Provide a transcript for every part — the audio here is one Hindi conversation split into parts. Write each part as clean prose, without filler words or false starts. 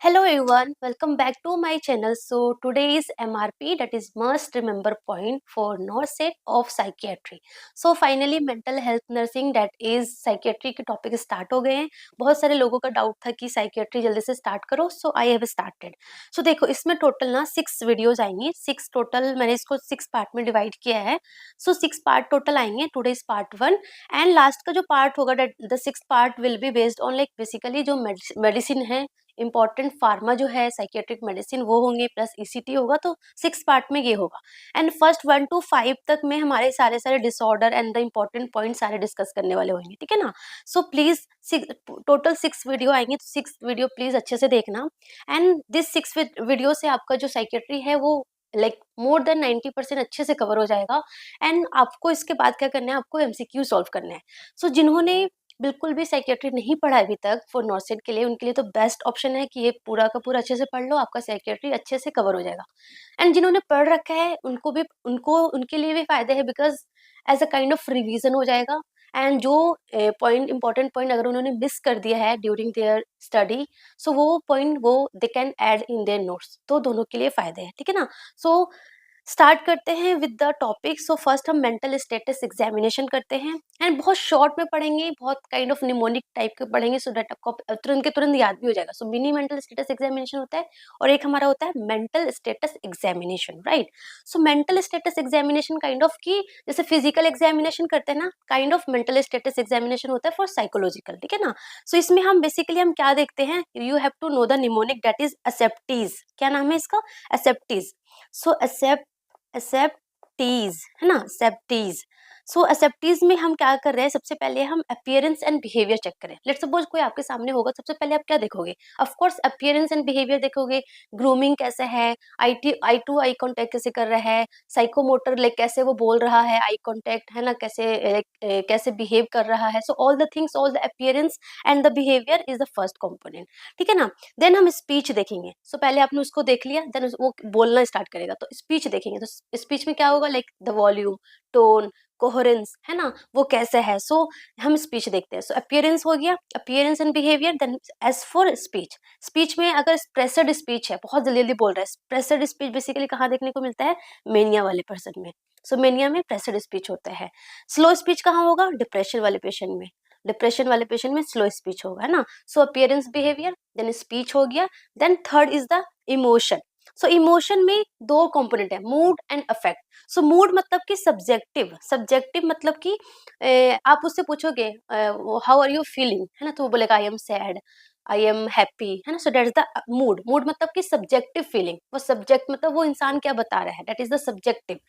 Hello everyone, welcome back to my channel. So today is MRP, that is must remember point for NORCET of psychiatry. So finally mental health nursing, that is psychiatry के टॉपिक स्टार्ट हो गए हैं. बहुत सारे लोगों का डाउट था कि साइकियाट्री जल्दी से स्टार्ट करो, सो आई हैव स्टार्टेड. सो देखो इसमें टोटल ना 6 वीडियोस आएंगी. 6 टोटल, मैंने इसको 6 पार्ट में डिवाइड किया है. सो 6 पार्ट टोटल आएंगे. Today is part 1 and last का जो पार्ट होगा, the 6th part will be based on like basically जो मेडिसिन है, इंपॉर्टेंट फार्मा जो है, साइकियाट्रिक मेडिसिन वो होंगे, प्लस ईसीटी होगा. तो 6 पार्ट में ये होगा. एंड फर्स्ट 1 to 5 तक में हमारे सारे disorder and the important point सारे डिस्कस करने वाले होंगे, ठीक है ना. सो प्लीज टोटल 6 वीडियो आएंगे, तो 6 वीडियो प्लीज अच्छे से देखना. एंड दिस 6 वीडियो से आपका जो साइकियाट्री है वो लाइक मोर देन 90% अच्छे से कवर हो जाएगा. एंड आपको इसके बाद क्या करना है, आपको एमसीक्यू सॉल्व करना है. सो जिन्होंने बिल्कुल भी साइकियाट्री नहीं पढ़ा अभी तक फॉर नॉर्सेट के लिए, उनके लिए तो बेस्ट ऑप्शन है कि ये पूरा का पूरा अच्छे से पढ़ लो, आपका साइकियाट्री अच्छे से कवर हो जाएगा. एंड जिन्होंने पढ़ रखा है उनके लिए भी फायदे है, because as a kind of revision हो जाएगा. एंड जो पॉइंट इंपॉर्टेंट पॉइंट अगर उन्होंने मिस कर दिया है ड्यूरिंग देयर स्टडी, सो वो पॉइंट वो they can add in their notes. तो दोनों के लिए फायदे हैं, ठीक है ना. सो स्टार्ट करते हैं with the topic. So first हम मेंटल स्टेटस एग्जामिनेशन करते हैं. एंड बहुत शॉर्ट में पढ़ेंगे, बहुत काइंड ऑफ निमोनिक टाइप के पढ़ेंगे, सो दैट आपको तुरंत के तुरंत याद भी हो जाएगा. सो मिनी मेंटल स्टेटस एग्जामिनेशन होता है और एक हमारा होता है mental status examination, right. So mental status examination kind of की जैसे फिजिकल एग्जामिनेशन करते हैं ना, kind of mental status examination होता है फॉर साइकोलॉजिकल, ठीक है ना. सो इसमें हम बेसिकली हम क्या देखते हैं, you have to know the mnemonic, that is ASEPTIJ. क्या नाम है इसका? एसेप्टीज. सो एसेप्टीज है ना, सेप्टीज. सो एसेप्टीज में हम क्या कर रहे हैं, सबसे पहले हम अपीयरेंस एंड बिहेवियर चेक करें. लेट्स सपोज कोई आपके सामने होगा, सबसे पहले आप क्या देखोगे? Of course appearance and behaviour देखोगे. ग्रूमिंग कैसे है, आई टू आई कांटेक्ट कैसे कर रहा है, साइकोमोटर लाइक कैसे वो बोल रहा है, आई कांटेक्ट है ना, कैसे बिहेव कर रहा है. So all the things, all the appearance and the behaviour is the first component, ठीक है ना. देन हम स्पीच देखेंगे. सो पहले आपने उसको देख लिया, देन वो बोलना स्टार्ट करेगा, तो स्पीच देखेंगे. तो स्पीच में क्या होगा, like the volume, tone, coherence है ना, वो कैसे है. सो हम स्पीच देखते हैं. सो अपीयरेंस हो गया, appearance and behaviour. Then as for speech, speech में अगर प्रेसर्ड स्पीच है, बहुत जल्दी जल्दी बोल रहा है, प्रेसर्ड स्पीच बेसिकली कहाँ देखने को मिलता है? मेनिया वाले पर्सन में. सो मेनिया में प्रेसर्ड स्पीच होता है. स्लो स्पीच कहाँ होगा? डिप्रेशन वाले पेशेंट में. डिप्रेशन वाले पेशेंट में स्लो स्पीच होगा, है ना. So appearance, behaviour, then speech हो गया. Then third is the emotion. So emotion में 2 कंपोनेंट है, mood and affect. So mood मतलब कि सब्जेक्टिव, सब्जेक्टिव मतलब कि आप उससे पूछोगे हाउ आर यू फीलिंग, है ना, तो वो बोलेगा I am sad, I am happy, है ना. So that is the mood. Mood मतलब कि सब्जेक्टिव फीलिंग, वो सब्जेक्ट मतलब वो इंसान क्या बता रहा है, that is the subjective.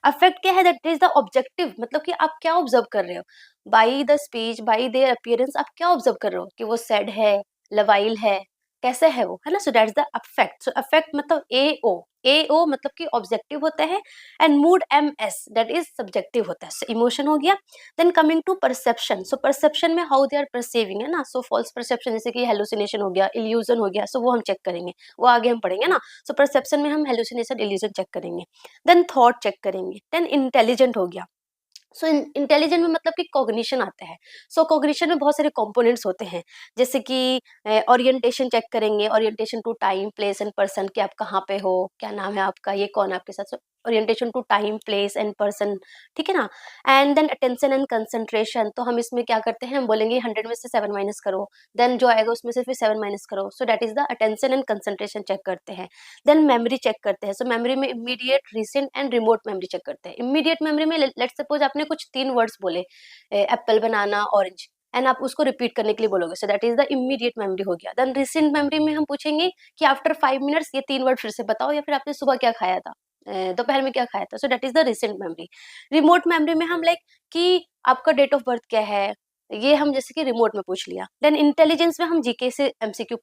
Affect क्या है? दैट इज द ऑब्जेक्टिव, मतलब कि आप क्या ऑब्जर्व कर रहे हो by the speech, by there appearance. आप क्या ऑब्जर्व कर रहे हो कि वो सैड है, लवाइल है, कैसे है वो, है ना. So that's the affect. So affect मतलब ए ओ मतलब कि ऑब्जेक्टिव होता है. And mood MS that is subjective होता है. सो इमोशन हो गया. Then coming to perception. So perception में हाउ दे आर परसेविंग, है ना. सो फॉल्स परसेप्शन जैसे कि हेलुसिनेशन हो गया, इल्यूजन हो गया, सो वो हम चेक करेंगे, वो आगे हम पढ़ेंगे ना. सो परसेप्शन में हम हेलुसिनेशन, इल्यूजन चेक करेंगे. देन थॉट चेक करेंगे. देन इंटेलिजेंट हो गया. सो इंटेलिजेंट में मतलब कि कॉग्निशन आता है. सो कॉग्निशन में बहुत सारे कंपोनेंट्स होते हैं, जैसे कि ओरिएंटेशन चेक करेंगे, orientation to time, place and person, कि आप कहाँ पे हो, क्या नाम है आपका, ये कौन है आपके साथ. Orientation to time, place and person, ठीक है ना. And then attention and concentration. तो हम इसमें क्या करते हैं, हम बोलेंगे 100 में से 7 माइनस करो, देन जो आएगा उसमें से फिर 7 माइनस करो. So that is the attention and concentration check करते हैं. देन मेमोरी चेक करते हैं. सो मेमोरी में immediate, recent and remote memory check करते हैं. इमीडिएट मेमोरी में लेट्स सपोज आपने कुछ 3 वर्ड्स बोले, एप्पल, बनाना, ऑरेंज, एंड आप उसको रिपीट करने के लिए बोलोगे. सो that is the immediate memory हो गया. देन रिसेंट मेमोरी में हम पूछेंगे कि आफ्टर 5 मिनट्स ये 3 वर्ड फिर से बताओ, या फिर आपने सुबह क्या खाया था, दोपहर में क्या खाया था. सो that is the recent memory. Remote memory में हम लाइक कि आपका डेट ऑफ बर्थ क्या है, ये हम जैसे कि रिमोट में पूछ लिया. देन इंटेलिजेंस में हम जीके से एमसीक्यू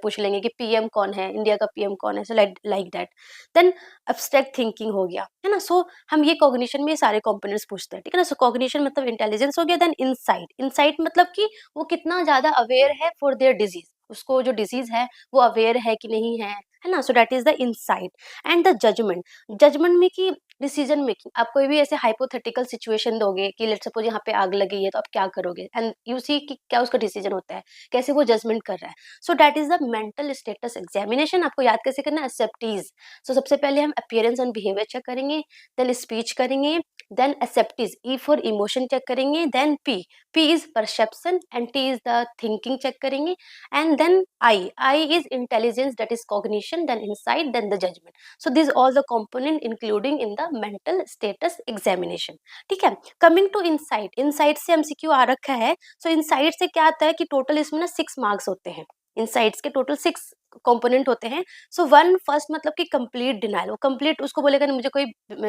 पूछ लेंगे कि पीएम कौन है, इंडिया का पीएम कौन है. So like that. Then abstract thinking हो गया, है ना. सो हम ये कॉग्निशन में सारे कंपोनेंट्स पूछते हैं, ठीक है ना. सो कॉग्निशन मतलब इंटेलिजेंस हो गया. देन इनसाइट, इनसाइट मतलब कि वो कितना ज्यादा अवेयर है फॉर देयर डिजीज, उसको जो डिजीज है वो अवेयर है कि नहीं है ना. So that is the insight. And the judgement, judgement में कि डिसीजन मेकिंग, आप कोई भी ऐसे हाइपोथेटिकल सिचुएशन दोगे कि लेट्स सपोज यहाँ पे आग लगी है तो आप क्या करोगे, एंड यू सी कि क्या उसका डिसीजन होता है, कैसे वो जजमेंट कर रहा है। So that is the mental status examination. आपको याद कैसे करना है, एसेप्टीज। सो सबसे पहले हम अपीयरेंस एंड बिहेवियर चेक करेंगे, देन स्पीच करेंगे, then ASEPTIJ, E for emotion check करेंगे, then P is perception and T is the thinking check करेंगे, and then I is intelligence, that is cognition, then insight, then the judgement. So this all the component including in the mental status examination. ठीक है, कमिंग टू इनसाइट, इनसाइट से एमसीक्यू आ रखा है। सो इनसाइट से क्या आता है कि टोटल इसमें ना 6 मार्क्स होते हैं। इनसाइट्स के टोटल 6 कंपोनेंट होते हैं। सो वन फर्स्ट मतलब कि कंप्लीट डिनायल, वो कंप्लीट उसको बोलेगा नहीं मुझे कोई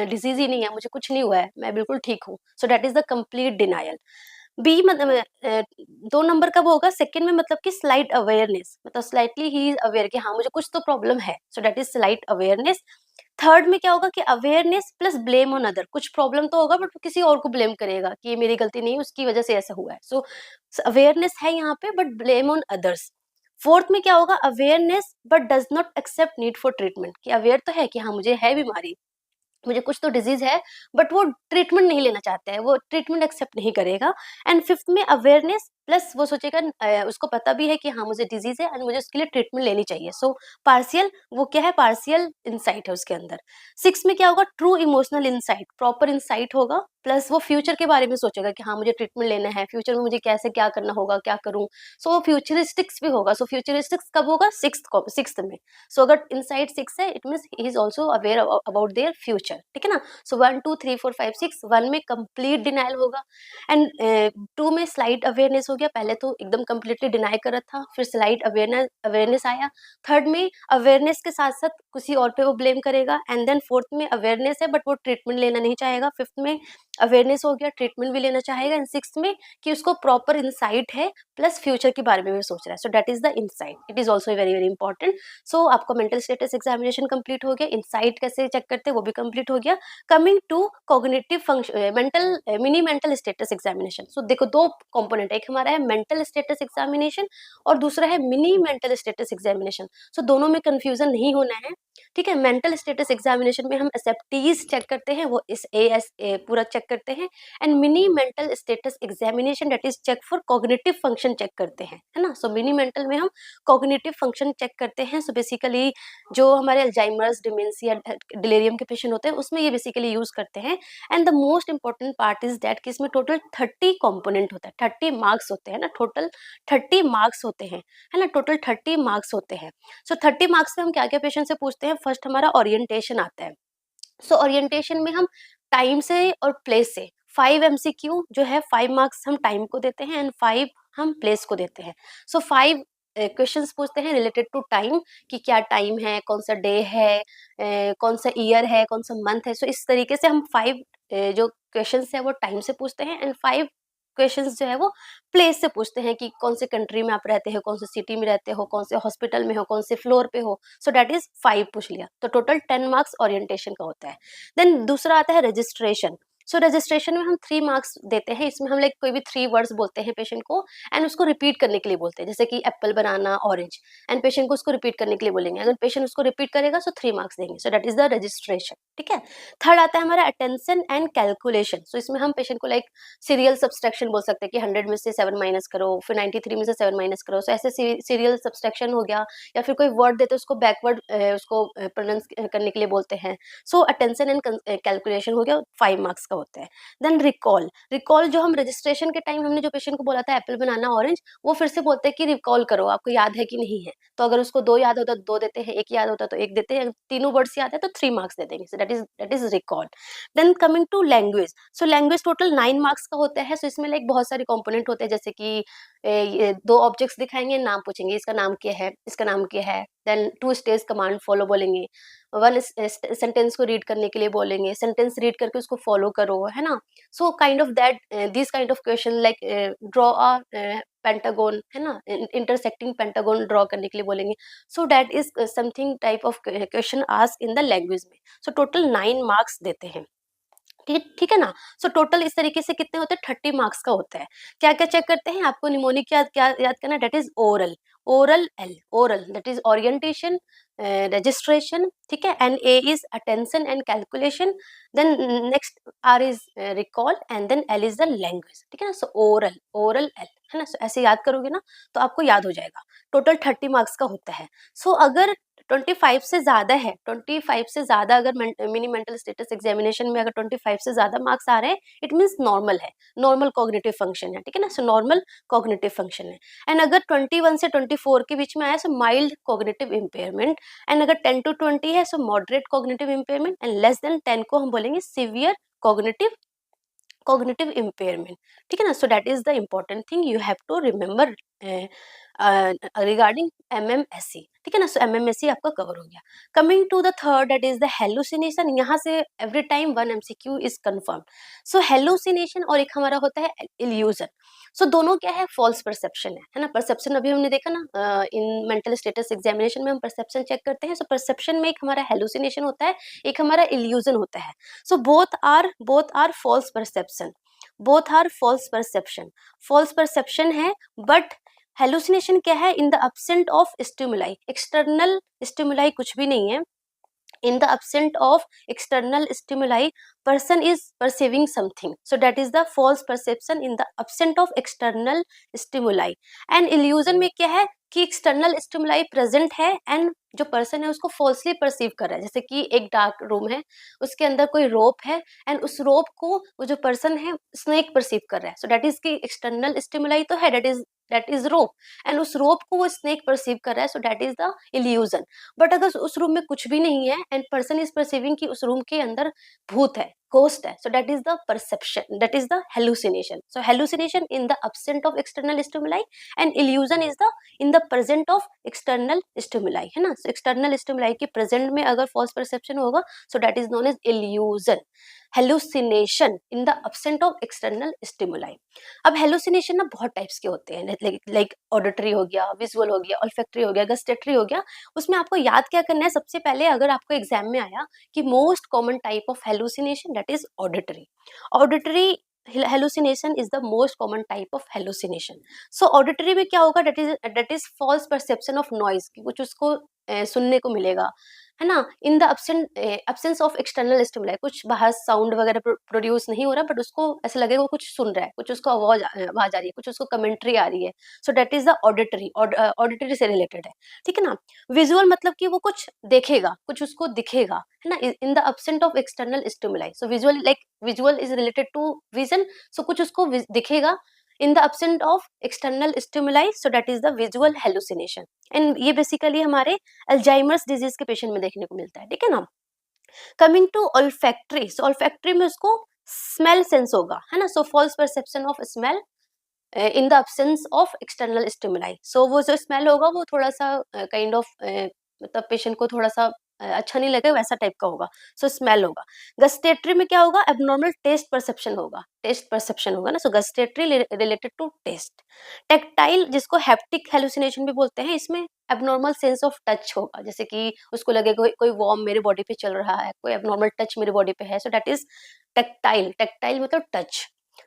डिजीज ही नहीं है, मुझे कुछ नहीं हुआ है, मैं बिल्कुल ठीक हूँ। So that is the complete denial. B मतलब 2 नंबर का वो होगा सेकंड में, मतलब कि स्लाइट अवेयरनेस, मतलब स्लाइटली ही इज अवेयर कि हाँ मुझे कुछ तो प्रॉब्लम है। So that is slight awareness. Third में क्या होगा कि awareness plus blame on other, कुछ प्रॉब्लम तो होगा बट किसी और को ब्लेम करेगा कि ये मेरी गलती नहीं, उसकी वजह से ऐसा हुआ है। सो अवेयरनेस है यहाँ पे but blame on others. Fourth में क्या होगा, awareness but does not accept need for treatment, कि अवेयर तो है कि हाँ मुझे है बीमारी, मुझे कुछ तो डिजीज है, बट वो ट्रीटमेंट नहीं लेना चाहता है, वो ट्रीटमेंट एक्सेप्ट नहीं करेगा। एंड फिफ्थ में अवेयरनेस प्लस वो सोचेगा उसको पता भी है कि हाँ मुझे डिजीज है एंड मुझे उसके लिए ट्रीटमेंट लेनी चाहिए। सो पार्शियल, वो क्या है, पार्शियल इंसाइट है उसके अंदर। सिक्स में क्या होगा, true emotional insight, proper insight होगा, प्लस वो फ्यूचर के बारे में सोचेगा कि हाँ मुझे ट्रीटमेंट लेना है, फ्यूचर में मुझे कैसे क्या करना होगा, क्या करूँ। सो वो फ्यूचरिस्टिक्स भी होगा। सो फ्यूचरिस्टिक्स कब होगा, सिक्स्थ में। सो अगर इनसाइड 6 है, it means he is also aware about their future. ठीक है ना। सो 1 2 3 4 5 6, 1 में कंप्लीट डिनायल होगा, एंड 2 में स्लाइट अवेयरनेस हो गया, पहले तो एकदम कंप्लीटली डिनाई कर रहा था, फिर स्लाइट अवेयरनेस आया। थर्ड में अवेयरनेस के साथ साथ किसी और पे वो ब्लेम करेगा, एंड देन फोर्थ में अवेयरनेस है बट वो ट्रीटमेंट लेना नहीं चाहेगा। फिफ्थ में अवेयरनेस हो गया, ट्रीटमेंट भी लेना चाहेगा, एंड सिक्स्थ में कि उसको प्रॉपर इंसाइट है प्लस फ्यूचर के बारे में भी सोच रहा है। So that is the insight, it is also very very important. So आपका मेंटल स्टेटस एग्जामिनेशन कंप्लीट हो गया, इनसाइट कैसे चेक करते हैं वो भी कंप्लीट हो गया। Coming to cognitive function, mental mini mental status examination. So देखो दो कंपोनेंट, एक हमारा है मेंटल स्टेटस एग्जामिनेशन और दूसरा है मिनी मेंटल स्टेटस एग्जामिनेशन। सो दोनों में कंफ्यूजन नहीं होना है। ठीक है, मेंटल स्टेटस एग्जामिनेशन में हम एसेप्टीज चेक करते हैं, वो इस एएस पूरा चेक करते हैं, and mini mental status examination that is check for cognitive function check करते हैं, है ना। सो मिनी मेंटल में हम कॉग्निटिव फंक्शन चेक करते हैं। सो बेसिकली जो हमारे अल्जाइमर्स, डिमेंशिया, डिलीरियम के पेशेंट होते हैं उसमें ये बेसिकली यूज करते हैं। And the most important part is that कि इसमें टोटल 30 कंपोनेंट होता है, 30 मार्क्स होते हैं ना, टोटल 30 मार्क्स होते हैं, है ना, टोटल 30 मार्क्स होते हैं। सो 30 मार्क्स में हम क्या क्या पेशेंट से पूछते हैं, फर्स्ट हमारा ओरिएंटेशन आता है। सो ओरिएंटेशन में हम टाइम से और प्लेस से 5 एमसीक्यू जो है, 5 मार्क्स हम टाइम को देते हैं एंड 5 हम प्लेस को देते हैं। सो 5 क्वेश्चंस पूछते हैं रिलेटेड टू टाइम, कि क्या टाइम है, कौन सा डे है, कौन सा ईयर है, कौन सा मंथ है। सो इस तरीके से हम 5 जो क्वेश्चंस है वो टाइम से पूछते हैं, एंड 5 क्वेश्चंस जो है वो प्लेस से पूछते हैं, कि कौन से कंट्री में आप रहते हो, कौन से सिटी में रहते हो, कौन से हॉस्पिटल में हो, कौन से फ्लोर पे हो। सो दैट इज 5 पूछ लिया, तो टोटल 10 मार्क्स ओरिएंटेशन का होता है। देन दूसरा आता है रजिस्ट्रेशन। सो रजिस्ट्रेशन में हम 3 मार्क्स देते हैं, इसमें हम लाइक कोई भी 3 वर्ड्स बोलते हैं पेशेंट को, एंड उसको रिपीट करने के लिए बोलते हैं, जैसे कि Apple, banana, orange, and patient को उसको रिपीट करने के लिए बोलेंगे। अगर पेशेंट उसको रिपीट करेगा तो 3 मार्क्स देंगे। So that is the registration. ठीक है। थर्ड आता है हमारा अटेंशन एंड कैलकुलेशन। सो इसमें हम पेशेंट को लाइक सीरियल सब्सट्रैक्शन बोल सकते हैं, कि 100 में से 7 माइनस करो, फिर 93 में से 7 माइनस करो। सो ऐसे सीरियल सब्सट्रैक्शन हो गया, या फिर कोई वर्ड देते हैं उसको बैकवर्ड उसको प्रोनाउंस करने के लिए बोलते हैं। सो अटेंशन एंड कैलकुलेशन हो गया, 5 मार्क्स का होता है। देन रिकॉल, रिकॉल जो हम रजिस्ट्रेशन के टाइम हमने जो पेशेंट को बोला था एप्पल, बनाना, ऑरेंज, वो फिर से बोलते हैं कि रिकॉल करो, आपको याद है कि नहीं है। तो अगर उसको 2 याद होता तो 2 देते हैं, 1 याद होता तो 1 देते हैं, अगर तीनों वर्ड्स याद है तो 3 मार्क्स दे देंगे। So that is recall. Then coming to language. So language total 9 marks का होता है। सो इसमें लाइक बहुत सारे कंपोनेंट होते हैं, जैसे कि ये 2 ऑब्जेक्ट्स दिखाएंगे, नाम पूछेंगे, इसका नाम क्या है, इसका नाम क्या है। देन 2 स्टेज कमांड फॉलो बोलेंगे, 1 सेंटेंस को रीड करने के लिए बोलेंगे, सेंटेंस रीड करके उसको फॉलो करो, है ना। So kind of that this kind of question like draw a pentagon, है ना, इंटरसेक्टिंग पेंटागन ड्रॉ करने के लिए बोलेंगे। So that is something type of question ask in the language में। सो टोटल 9 मार्क्स देते हैं। ठीक ठीक है ना। सो टोटल इस तरीके से कितने होते हैं, 30 मार्क्स का होता है। क्या क्या चेक करते हैं, आपको निमोनिक क्या क्या याद करना है, that is oral. Oral L, oral that is orientation, registration, ठीक है, and A is attention and calculation, then next R is recall, and then L is the language, ठीक है ना। सो ओरल, ओरल एल, है ना। So, ऐसे याद करोगे ना तो आपको याद हो जाएगा। टोटल 30 मार्क्स का होता है। सो अगर 25 से ज्यादा है, 25 से ज्यादा अगर मिनी मेंटल स्टेटस एग्जामिनेशन में अगर 25 से ज्यादा मार्क्स आ रहे हैं, इट मीन्स नॉर्मल है, नॉर्मल कॉग्निटिव फंक्शन है, ठीक है ना। सो नॉर्मल कॉग्निटिव फंक्शन है। एंड अगर 21 से 24 के बीच में आया so mild cognitive impairment, and अगर 10 to 20 है so moderate cognitive impairment, and less than 10 को हम बोलेंगे सिवियर cognitive impairment, ठीक है ना। So that is the important thing you have to remember regarding MMSE, ठीक है ना। सो MMSE आपका कवर हो गया। Coming to the third that is the hallucination. यहाँ से every time 1 MCQ is confirm. So hallucination और एक हमारा होता है इल्यूजन। सो दोनों क्या है, फॉल्स परसेप्शन है ना। परसेप्शन अभी हमने देखा ना, इन मेंटल स्टेटस एग्जामिनेशन में हम परसेप्शन चेक करते हैं। सो परसेप्शन में एक हमारा हेलुसिनेशन होता है, एक हमारा इल्यूजन होता है। So both are false perception, both are false perception, false perception है। बट हेलुसिनेशन क्या है, in the absent of stimuli, external stimuli कुछ भी नहीं है। in the absence of external stimuli, person is perceiving something, so that is the false perception in the absence of external stimuli. and illusion में क्या है कि external stimuli present है and जो पर्सन है उसको फॉल्सली परसीव कर रहा है। जैसे कि एक डार्क रूम है, उसके अंदर कोई रोप है एंड उस रोप को वो जो पर्सन है स्नेक परसीव कर रहा है। सो दैट इज की एक्सटर्नल स्टिमुलाई तो है, दैट इज रोप, एंड उस रोप को वो स्नेक परसीव कर रहा है। So that is the illusion. But अगर उस रूम में कुछ भी नहीं है एंड पर्सन इज परसीविंग कि उस रूम के अंदर भूत है, घोस्ट है, so that is the perception, that is the hallucination. So hallucination in the absent of external stimuli and illusion is the in the present of external stimuli, है ना। सो एक्सटर्नल स्टिमुलाई के प्रेजेंट में अगर फॉल्स परसेप्शन होगा so that is known as illusion. Hallucination in the absent of external stimuli. अब हेलुसिनेशन ना बहुत टाइप्स के होते हैं, लाइक ऑडिटरी हो गया, विजुअल हो गया, ऑल्फैक्टरी हो गया, गस्टेटरी हो गया। उसमें आपको याद क्या करना है, सबसे पहले अगर आपको एग्जाम में आया कि most common type of hallucination that is auditory. Auditory hallucination is the most common type of hallucination. So auditory में क्या होगा, that is false perception of noise, कि कुछ उसको सुनने को मिलेगा, है ना। In the absence of external stimuli, कुछ बाहर साउंड वगैरह प्रोड्यूस नहीं हो रहा बट उसको ऐसा लगेगा वो कुछ सुन रहा है, कुछ उसको आवाज आवाज आ रही है, कुछ उसको कमेंट्री आ रही है। So that is the auditory, auditory से रिलेटेड है, ठीक है ना। विजुअल मतलब कि वो कुछ देखेगा, कुछ उसको दिखेगा, है ना, in the absent of external stimuli. So visual, like visual is related to vision, so कुछ उसको दिखेगा in the absent of external stimuli, so that is the visual hallucination. And ये बेसिकली हमारे अल्जाइमर्स डिजीज के पेशेंट में देखने को मिलता है, ठीक है ना। Coming to olfactory, so olfactory में उसको स्मेल सेंस होगा, है ना। So false perception of smell in the absence of external stimuli. So वो जो स्मेल होगा वो थोड़ा सा काइंड ऑफ मतलब पेशेंट को थोड़ा सा अच्छा नहीं लगेगा, वैसा टाइप का होगा। सो स्मेल होगा। गस्टेटरी में क्या होगा, एबनॉर्मल टेस्ट परसेप्शन होगा, टेस्ट परसेप्शन होगा ना। So gustatory related to taste. Tactile, जिसको हैप्टिक हेलुसिनेशन भी बोलते हैं, इसमें एबनॉर्मल सेंस ऑफ टच होगा, जैसे कि उसको लगेगा कोई वार्म मेरे बॉडी पे चल रहा है, कोई एबनॉर्मल टच मेरे बॉडी पे है। So that is tactile, tactile मतलब टच।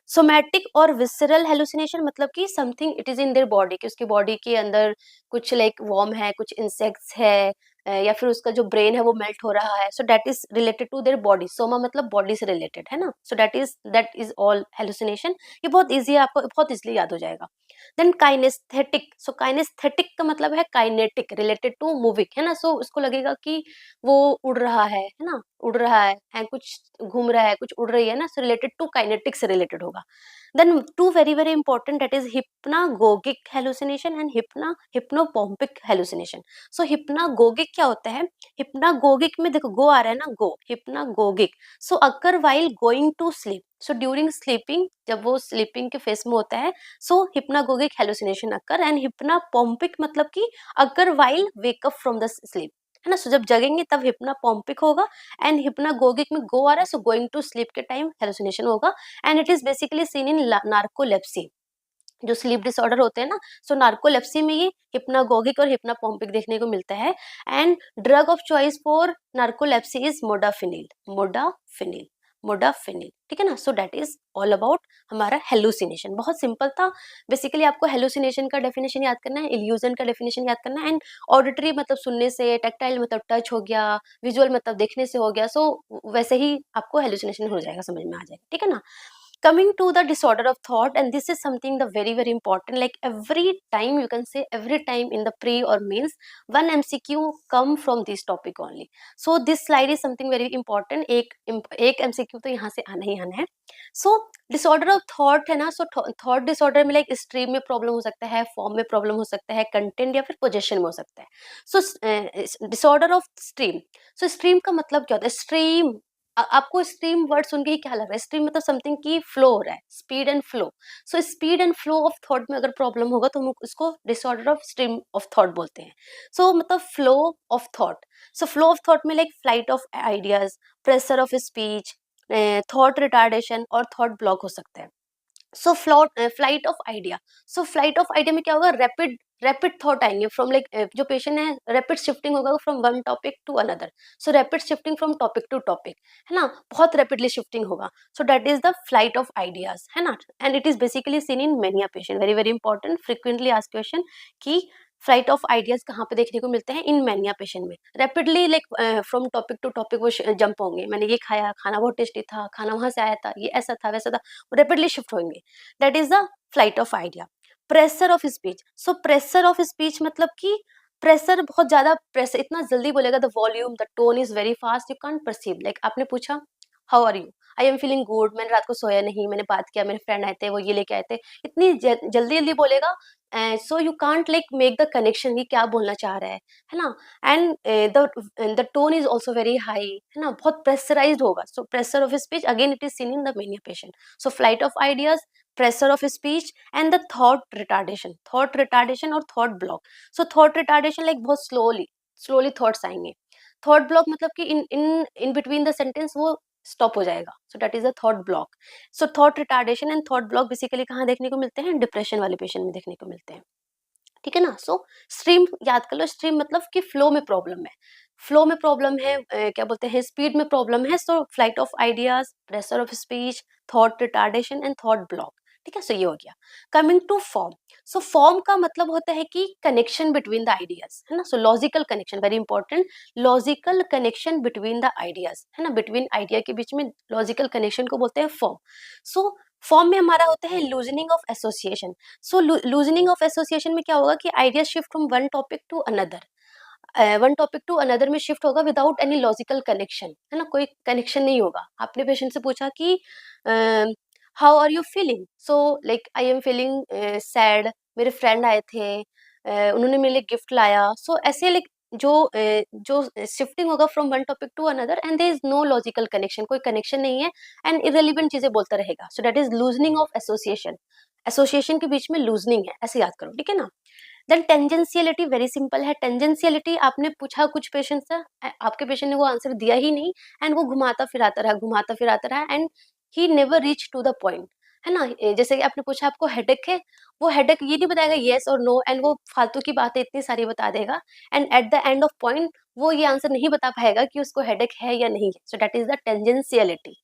सोमैटिक और विसरल हेलुसिनेशन मतलब कि something it is in their body, कि उसकी बॉडी के अंदर कुछ लाइक वॉर्म है, कुछ इंसेक्ट्स है, या फिर उसका जो ब्रेन है वो मेल्ट हो रहा है। So that is related to their body. Soma मतलब बॉडी से रिलेटेड, है ना। So that is all hallucination. ये बहुत इजी है, आपको बहुत इजीली याद हो जाएगा। देन काइनेस्थेटिक, सो काइनेस्थेटिक का मतलब है काइनेटिक, रिलेटेड टू मूविंग, है ना। सो उसको लगेगा कि वो उड़ रहा है ना, उड़ रहा है, कुछ घूम रहा है, कुछ उड़ रही है ना। सो रिलेटेड टू काइनेटिक से रिलेटेड होगा। Then two very very important, that is hypnagogic hallucination and hypnopompic hallucination. So hypnagogic क्या होता है, हिप्नागोगिक में देखो गो आ रहा है ना, go, hypnagogic. So occur while going to sleep, so during sleeping, जब वो स्लीपिंग के फेस में होता है, सो हिप्नागोगिक हेलुसिनेशन अकर। एंड हिप्नापोम्पिक मतलब कि occur while wake up from the sleep, है ना। सो जब जगेंगे तब हिप्नापोम्पिक होगा। एंड हिप्नागोगिक में गो आ रहा है, सो गोइंग टू स्लीप के टाइम हेलुसिनेशन होगा। And it is basically seen in narcolepsy, जो स्लीप डिसऑर्डर होते हैं ना। सो नार्कोलेप्सी में ये हिप्नागोगिक और हिप्नापोम्पिक देखने को मिलता है। And drug of choice for narcolepsy is modafinil, modafinil. Modafinil, ठीक है ना। So that is all about हमारा हेलुसिनेशन। बहुत सिंपल था। बेसिकली आपको हेलुसिनेशन का डेफिनेशन याद करना है, इल्यूजन का डेफिनेशन याद करना है, एंड ऑडिटरी मतलब सुनने से, टैक्टाइल मतलब टच हो गया, विजुअल मतलब देखने से हो गया। सो वैसे ही आपको हेलुसिनेशन हो जाएगा, समझ में आ जाएगा, ठीक है ना। Coming to the disorder of thought, and this is something the very important, like every time, you can say every time in the pre or means, one MCQ come from this topic only. So this slide is something very important. एक MCQ तो यहाँ से आना ही आना है. So disorder of thought है ना, so thought disorder में like stream में problem हो सकता है, form में problem हो सकता है, content या फिर possession में हो सकता है. So disorder of stream, so stream का मतलब क्या होता है? stream, आपको स्ट्रीम वर्ड सुन के ही क्या लग रहा है? स्ट्रीम मतलब समथिंग की फ्लो हो रहा है, speed and flow. So speed and flow of thought में अगर प्रॉब्लम होगा तो हम उसको disorder of stream of thought बोलते हैं। सो मतलब flow of thought. So flow of thought में like flight of ideas, pressure of speech, thought retardation और थॉट ब्लॉक हो सकता है। So flight of idea, so flight of idea में क्या होगा? रैपिड रैपिड थॉट आएंगे फ्रॉम लाइक, जो पेशेंट है रैपिड शिफ्टिंग होगा from one topic to another. So rapid shifting from topic to topic, है ना, बहुत रैपिडली शिफ्टिंग होगा। So that is the flight of ideas, है ना। And it is basically seen in mania patient. Very very important, frequently asked question कि फ्लाइट ऑफ आइडियाज कहाँ पे देखने को मिलते हैं? इन मैनिया पेशेंट में। Rapidly like from topic to topic वो जंप होंगे, मैंने ये खाया, खाना बहुत टेस्टी था, खाना वहां से आया था, ये ऐसा था वैसा था, रैपिडली शिफ्ट होंगे। That is the flight of idea. Pressure of speech, so pressure of speech मतलब कि प्रेशर, बहुत ज्यादा प्रेशर, इतना जल्दी बोलेगा, the volume, the tone is very fast, you can't perceive. Like आपने पूछा how are you, I am feeling good, मैंने रात को सोया नहीं, मैंने बात किया, मेरे फ्रेंड आए थे, वो ये लेके आए थे, इतनी जल्दी जल्दी बोलेगा। So you can't like make the connection कि क्या बोलना चाह रहा है ना। And the tone is also very high, है ना, बहुत प्रेशराइज्ड होगा। सो pressure of speech again it is seen in the mania patient. So flight of ideas, pressure of speech and the thought retardation और thought block. So thought retardation like बहुत slowly thoughts आएंगे। thought block मतलब कि in between the sentence वो stop हो जाएगा। so that is a thought block. so thought retardation and thought block basically कहाँ देखने को मिलते हैं? डिप्रेशन वाले पेशेंट में देखने को मिलते हैं, ठीक है ना। सो स्ट्रीम याद कर लो, स्ट्रीम मतलब कि फ्लो में प्रॉब्लम है, फ्लो में प्रॉब्लम है, क्या बोलते हैं, स्पीड में प्रॉब्लम है। So flight of ideas, pressure of speech, thought retardation and thought block, ठीक है। सो ये हो गया। Coming to form, so form का मतलब होता है कि कनेक्शन बिटवीन द आइडियाज, है ना। सो logical connection, very important, logical connection between the ideas, है ना, बिटवीन आइडिया के बीच में लॉजिकल कनेक्शन को बोलते हैं फॉर्म। सो फॉर्म में हमारा होता है loosening of association. So loosening of association में क्या होगा कि idea shift from one topic to another, one topic to another में शिफ्ट होगा विदाउट एनी लॉजिकल कनेक्शन, है ना, कोई कनेक्शन नहीं होगा। आपने पेशेंट से पूछा कि how are you feeling, so like I am feeling sad, मेरे फ्रेंड आए थे, उन्होंने मेरे लिए गिफ्ट लाया। सो ऐसे लाइक जो शिफ्टिंग होगा from one topic to another and there is no logical connection, कोई कनेक्शन नहीं है, एंड इरेलीवेंट चीजें बोलता रहेगा। So that is loosening of association, association के बीच में लूजनिंग है, ऐसे याद करो, ठीक है ना। देन टेंजेंशियलिटी, वेरी सिंपल है। टेंजेंशियलिटी आपने पूछा कुछ पेशेंट से, आपके पेशेंट ने वो आंसर दिया ही नहीं, एंड वो घुमाता फिराता रहा, घुमाता फिराता रहा, and he never reach to the point, है ना। जैसे कि आपने पूछा आपको हेडेक है, वो हेडेक ये नहीं बताएगा येस और नो, एंड वो फालतू की बातें इतनी सारी बता देगा, and eight the end of point वो ये आंसर नहीं बता पाएगा कि उसको हेडेक है या नहीं है। So that is the tangentiality.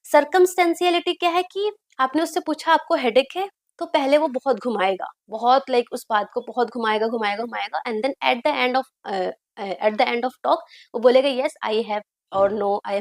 Circumstantiality क्या है कि आपने उससे पूछा आपको हेडेक है, तो पहले वो बहुत घुमाएगा, बहुत लाइक उस बात को बहुत घुमाएगा घुमाएगा घुमाएगा, and then at the end of talk वो बोलेगा यस आई हैव और no I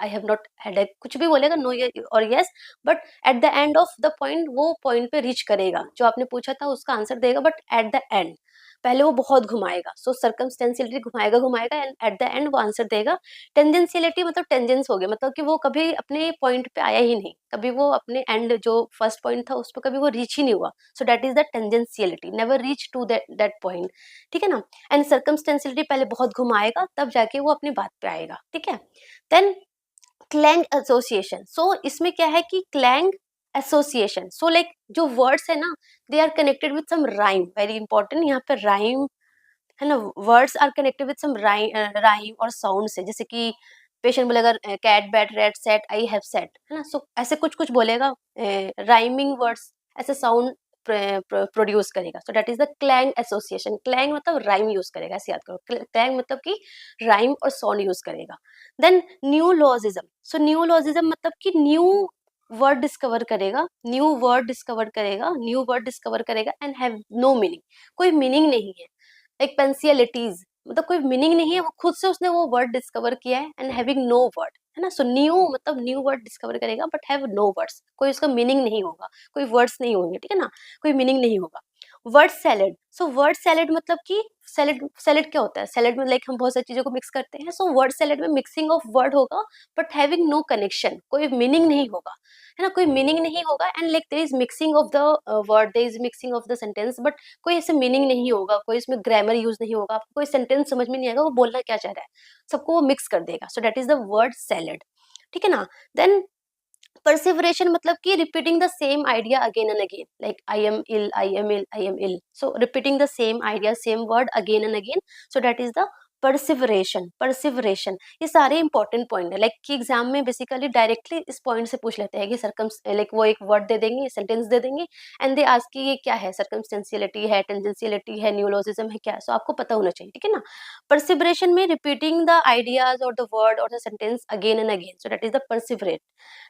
have not headache, कुछ भी बोलेगा, नो और yes, but at the end of the point वो पॉइंट पे रीच करेगा, जो आपने पूछा था उसका आंसर देगा, बट एट द एंड पहले वो बहुत घुमाएगा। सो सर्कमस्टेंशियलिटी घुमाएगा घुमाएगा एंड एट द एंड वो आंसर देगा। टेंजेंशियलिटी मतलब टेंजेंस हो गया, मतलब कि वो कभी अपने पॉइंट पे आया ही नहीं, कभी वो अपने एंड जो फर्स्ट पॉइंट था उस पर कभी वो रीच ही नहीं हुआ। So that is the tangentiality, never reach to that point, ठीक है ना। एंड सर्कमस्टेंशियलिटी पहले बहुत घुमाएगा तब जाके वो अपनी बात पे आएगा, ठीक है। देन क्लैंग एसोसिएशन, सो इसमें क्या है कि क्लैंग एसोसिएशन, सो लाइक जो वर्ड्स है ना, they are connected with some rhyme, very important, यहाँ पे राइम, है ना, words are connected with some rhyme और साउंड से, जैसे कि पेशेंट बोलेगा cat bat rat set I have set, है ना। सो ऐसे कुछ कुछ बोलेगा राइमिंग वर्ड्स, ऐसे साउंड प्रोड्यूस करेगा, so that is the clang association. Clang मतलब राइम यूज करेगा, ऐसे याद करो, क्लैंग मतलब कि राइम और साउंड यूज करेगा। देन न्यूलॉजिज्म, सो न्यूलॉजिज्म मतलब कि न्यू वर्ड डिस्कवर करेगा, न्यू वर्ड डिस्कवर करेगा, न्यू वर्ड डिस्कवर करेगा एंड हैव नो मीनिंग, कोई मीनिंग नहीं है। एक पेंसियलिटीज मतलब कोई मीनिंग नहीं है, वो खुद से उसने वो वर्ड डिस्कवर किया है, एंड हैविंग नो वर्ड, है ना। सो न्यू मतलब न्यू वर्ड डिस्कवर करेगा बट हैव नो वर्ड्स, कोई उसका मीनिंग नहीं होगा, कोई वर्ड्स नहीं होंगे, ठीक है ना, कोई मीनिंग नहीं होगा। वर्ड सैलेड, सो वर्ड सैलेड मतलब कि सैलेड, सैलेड क्या होता है, सैलेड में लाइक हम बहुत सारी चीजों को मिक्स करते हैं, सो वर्ड सैलेड में मिक्सिंग ऑफ वर्ड होगा बट हैविंग नो कनेक्शन, कोई मीनिंग नहीं होगा, है ना, कोई मीनिंग नहीं होगा, and like there is mixing of the word, there is mixing of the sentence, but कोई ऐसे मीनिंग नहीं होगा, कोई इसमें ग्रामर यूज नहीं होगा, आपको कोई सेंटेंस समझ में नहीं आएगा वो बोलना क्या चाह रहा है, सबको वो मिक्स कर देगा, सो that is the word salad, ठीक है ना। देन perseveration मतलब कि repeating the same idea again and again, like I am ill, I am ill, I am ill, so repeating the same idea, same word again and again, so that is the perseveration, perseveration। ये सारे इंपॉर्टेंट पॉइंट है, लाइक कि एग्जाम में बेसिकली डायरेक्टली इस पॉइंट से पूछ लेते हैं कि सर्कम, लाइक वो एक वर्ड दे देंगे, सेंटेंस दे देंगे, एंड दे आस्क कि ये क्या है, सर्कमस्टेंशियलिटी है, टेंजेंशियलिटी है, न्यूलोजिज्म है, क्या है, सो आपको पता होना चाहिए, ठीक है ना। perseveration में रिपीटिंग द आइडियाज और द वर्ड और the sentence again and again, so that is the perseverate,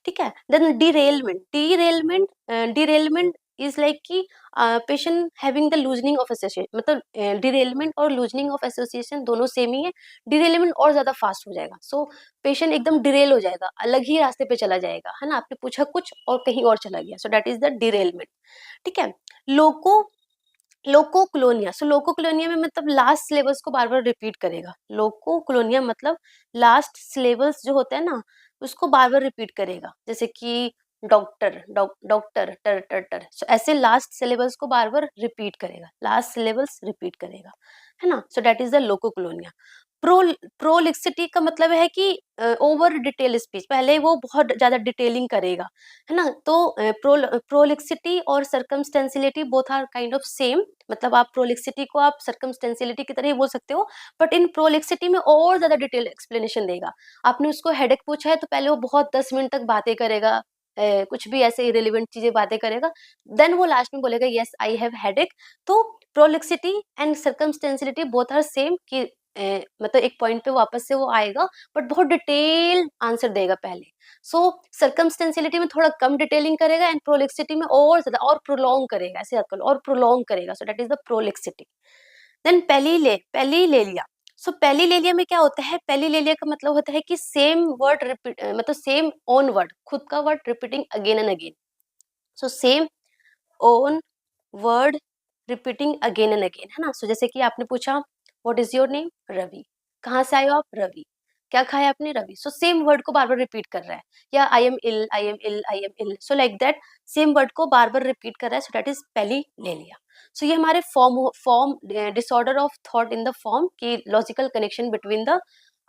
ठीक है। Then derailment, derailment, derailment is like कि patient having the loosening of association, मतलब डिरेलमेंट और लूजनिंग ऑफ एसोसिएशन दोनों सेम ही है, डिरेलमेंट और ज्यादा फास्ट हो जाएगा, सो पेशेंट एकदम डिरेल हो जाएगा, अलग ही रास्ते पे चला जाएगा, है ना, आपने पूछा कुछ और कहीं और चला गया, सो दैट इज द डिरेलमेंट, ठीक है। लोको, लोको क्लोनिया, सो लोको क्लोनिया में मतलब लास्ट सिलेबस को बार बार रिपीट करेगा, लोको क्लोनिया मतलब लास्ट सिलेबस जो होता है ना उसको बार बार रिपीट करेगा, जैसे कि डॉक्टर, डॉक्टर, टर टर टर, सो ऐसे लास्ट सिलेबस को बार बार रिपीट करेगा, लास्ट सिलेबस रिपीट करेगा, है ना, so that is the logoclonia. Pro prolixity का मतलब है कि ओवर डिटेल स्पीच, पहले वो बहुत ज्यादा डिटेलिंग करेगा, है ना, तो प्रोलिक्सिटी और circumstantiality both are kind of same, मतलब आप प्रोलिक्सिटी को आप सर्कमस्टेंशियलिटी की तरह ही बोल सकते हो, बट इन प्रोलिक्सिटी में और ज्यादा डिटेल एक्सप्लेनेशन देगा। आपने उसको हेडेक पूछा है तो पहले वो बहुत 10 मिनट तक बातें करेगा, कुछ भी ऐसे इरेलीवेंट चीजें बातें करेगा, देन वो लास्ट में बोलेगा यस आई हैव हेडेक। तो प्रोलिक्सिटी एंड सर्कमस्टेंशियलिटी बोथ आर सेम कि मतलब एक पॉइंट पे वापस से वो आएगा बट बहुत डिटेल आंसर देगा पहले। सो सर्कमस्टेंशियलिटी में थोड़ा कम डिटेलिंग करेगा एंड प्रोलिक्सिटी में और ज्यादा और प्रोलॉन्ग करेगा, ऐसे याद कर लो, और प्रोलॉन्ग करेगा, so that is the prolixity. Then palilalia, so palilalia में क्या होता है, पेलीलेलिया का मतलब होता है कि सेम वर्ड रिपीट, मतलब सेम ओन वर्ड, खुद का word repeating again and again, so same own word repeating again and again, है ना। सो जैसे कि आपने पूछा what is your name, Ravi, कहाँ से आए हो आप, रवि, क्या खाया आपने, रवि, सो सेम वर्ड को बार बार रिपीट कर रहा है, या I am ill, I am ill, I am ill, so like that same word को बार बार रिपीट कर रहा है, सो दैट इज पहली ले लिया। सो ये हमारे form disorder of thought in the form की logical connection between the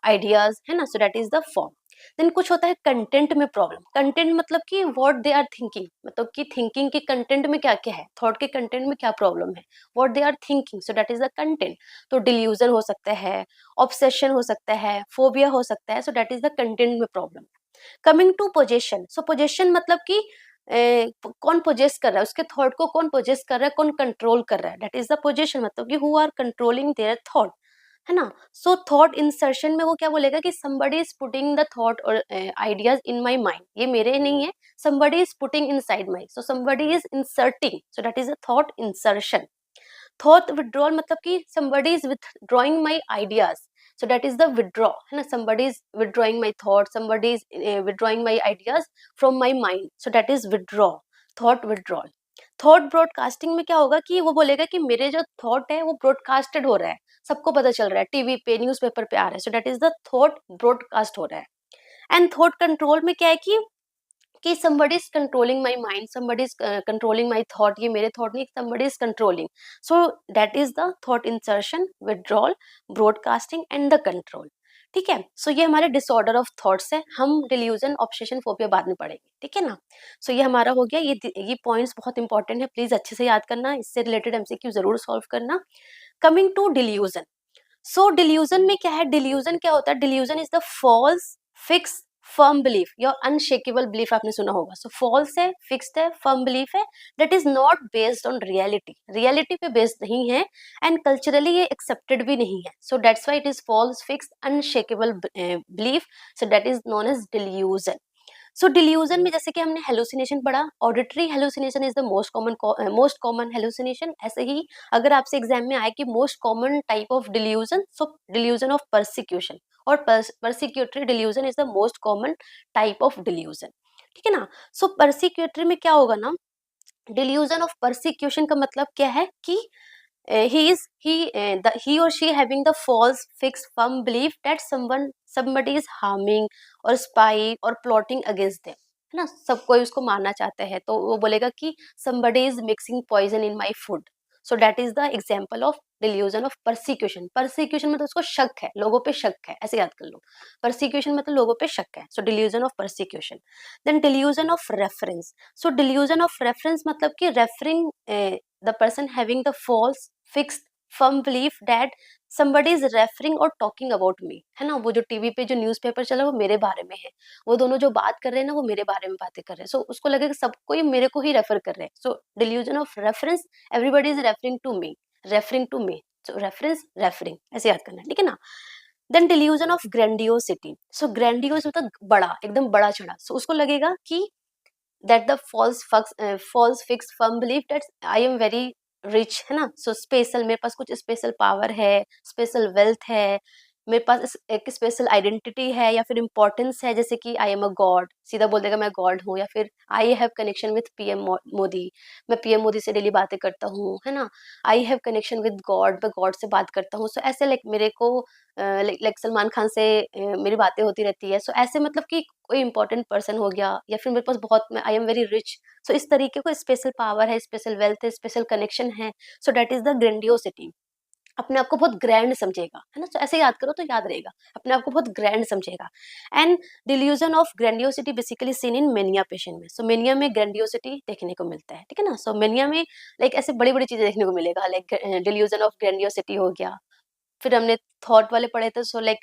ideas, है ना, so that is the form. Then कुछ होता है कंटेंट में प्रॉब्लम, कंटेंट मतलब कि व्हाट दे आर थिंकिंग, मतलब कि थिंकिंग के कंटेंट में क्या क्या है, थॉट के कंटेंट में क्या प्रॉब्लम है, what they are thinking, so that is the content. तो डिल्यूजन हो सकता है, ऑब्सेशन हो सकता है, फोबिया हो सकता है, so that is the content में problem. Coming to possession, so possession मतलब कि कौन पोजेस कर रहा है, उसके थॉट को कौन पोजेस कर रहा है, कौन कंट्रोल कर रहा है, दैट इज द पोजेशन, मतलब कि who are controlling their thought, है ना। सो थॉट इंसर्शन में वो क्या बोलेगा कि somebody is putting the thought or ideas in my mind, ये मेरे नहीं है, somebody is putting inside my, so somebody is inserting, so that is a thought insertion। Thought withdrawal मतलब कि somebody is withdrawing my ideas, so that is the withdraw, है ना, somebody is withdrawing my thought, somebody is withdrawing my ideas from my mind, so that is withdraw, thought withdrawal। Thought broadcasting में क्या होगा कि वो बोलेगा कि मेरे जो थॉट है वो ब्रॉडकास्टेड हो रहा है, सबको पता चल रहा है, टीवी पे, न्यूज़पेपर पे आ रहा है, so that is the thought broadcast हो रहा है। एंड थॉट कंट्रोल में क्या है कि somebody is controlling my mind, somebody is controlling my thought, ये मेरे थॉट नहीं, somebody is controlling, so that is the thought insertion, withdrawal, broadcasting and the control। ठीक है, सो ये हमारे डिसऑर्डर ऑफ थॉट्स है, हम डिल्यूजन, ऑब्सेशन, फोबिया बाद में पढ़ेंगे, ठीक है ना। सो ये हमारा हो गया, ये पॉइंट्स बहुत इंपॉर्टेंट है, प्लीज अच्छे से याद करना, इससे रिलेटेड एमसीक्यू जरूर सॉल्व करना। Coming to delusion, so delusion में क्या है, डिल्यूजन क्या होता है, delusion is the false, fix firm belief या अनशेकेबल बिलीफ आपने सुना होगा. सो फॉल्स है, फिक्स्ड है, फर्म बिलीफ है, that is not based on reality, reality पे बेस्ड नहीं है, एंड कल्चरली ये एक्सेप्टेड भी नहीं है. So that's why it is false, fixed, unshakable belief. So that is known as delusion. So delusion में जैसे कि हमने हेलुसिनेशन पढ़ा, auditory hallucination is the most common hallucination. ऐसे ही अगर आपसे एग्जाम में आए कि most common type of delusion, so delusion of persecution और persecutory delusion is the most common type of delusion. ठीक है ना. सो परसिक्यूटरी में क्या होगा ना, डिल्यूजन ऑफ परसिक्यूशन का मतलब क्या है कि he or she having the false fixed firm belief that somebody is harming or spy or plotting against them, है ना. सब कोई उसको मारना चाहता है तो वो बोलेगा कि somebody is mixing poison in my food. So that is the example of delusion of persecution. Persecution मतलब उसको शक है, लोगों पे शक है, ऐसे याद कर लो. Persecution मतलब लोगों पे शक है. So delusion of persecution. Then delusion of reference. So delusion of reference मतलब कि referring the person having the false fixed firm belief that somebody is referring or talking about me, है ना. वो जो टीवी पे जो न्यूज़पेपर चला वो मेरे बारे में है, वो दोनों जो बात कर रहे हैं ना वो मेरे बारे में बातें कर रहे हैं. सो उसको लगेगा सब कोई मेरे को ही रेफर कर रहे हैं. So delusion of reference, everybody is referring to me, referring to me. So reference, referring, ऐसे याद करना है. ठीक है ना. Then delusion of grandiosity. So grandiose मतलब बड़ा, एकदम बड़ा चढ़ा. सो उसको लगेगा कि that the false fixed firm belief that I am very rich, है ना. सो स्पेशल, मेरे पास कुछ स्पेशल पावर है, स्पेशल वेल्थ है, मेरे पास एक स्पेशल आइडेंटिटी है या फिर इम्पोर्टेंस है, जैसे कि आई एम अ गॉड, सीधा बोल देगा मैं गॉड हूँ. या फिर I have connection with PM Modi, मैं पीएम मोदी से डेली बातें करता हूँ, है ना. I have connection with God, मैं गॉड से बात करता हूँ. सो ऐसे लाइक मेरे को लाइक सलमान खान से मेरी बातें होती रहती है. सो ऐसे मतलब कि कोई इंपॉर्टेंट पर्सन हो गया, या फिर मेरे पास बहुत, मैं आई एम वेरी रिच. सो इस तरीके को स्पेशल पावर है, स्पेशल वेल्थ है, स्पेशल कनेक्शन है. So that is the grandiosity. अपने आप को बहुत ग्रैंड समझेगा, है ना. तो ऐसे याद करो तो याद रहेगा, अपने आप को बहुत ग्रैंड समझेगा. And delusion of grandiosity basically seen in mania patient में. सो मेनिया में ग्रैंडियोसिटी देखने को मिलता है. ठीक है ना. सो मेनिया में लाइक ऐसे बड़ी बड़ी चीजें देखने को मिलेगा, लाइक डिल्यूजन ऑफ ग्रैंडियोसिटी हो गया. फिर हमने थॉट वाले पढ़े थे. So like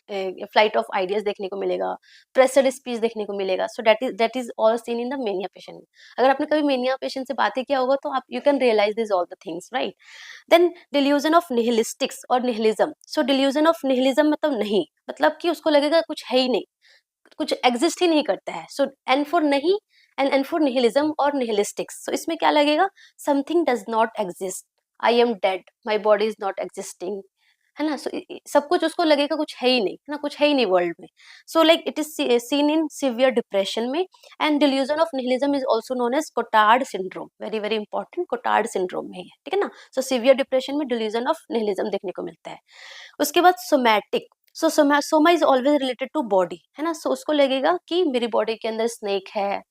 flight of ideas देखने को मिलेगा, प्रेशर स्पीच देखने को मिलेगा. सो that is all seen in the mania patient. अगर आपने कभी मेनिया पेशेंट से बातें किया होगा तो आप you can realize this all the things, right. Then delusion of nihilistics और nihilism. So delusion of nihilism मतलब नहीं, मतलब कि उसको लगेगा कुछ है ही नहीं, कुछ एग्जिस्ट ही नहीं करता है. सो एन फॉर नहीं, एंड फॉर निहिलिज्म और निहिलिस्टिक्स. सो इसमें क्या लगेगा, something does not exist, I am dead, my body is not existing, है ना. सो सब कुछ उसको लगेगा कुछ है ही नहीं, है ना, कुछ है ही नहीं वर्ल्ड में. So like it is seen in severe depression में. And delusion of nihilism is also known as Cotard syndrome, very very important, Cotard syndrome में है. ठीक है ना. सो सिवियर डिप्रेशन में डिल्यूजन ऑफ निहिलिज्म देखने को मिलता है. उसके बाद somatic. So soma is always related to body, है ना. सो उसको लगेगा कि मेरी बॉडी के अंदर स्नेक है,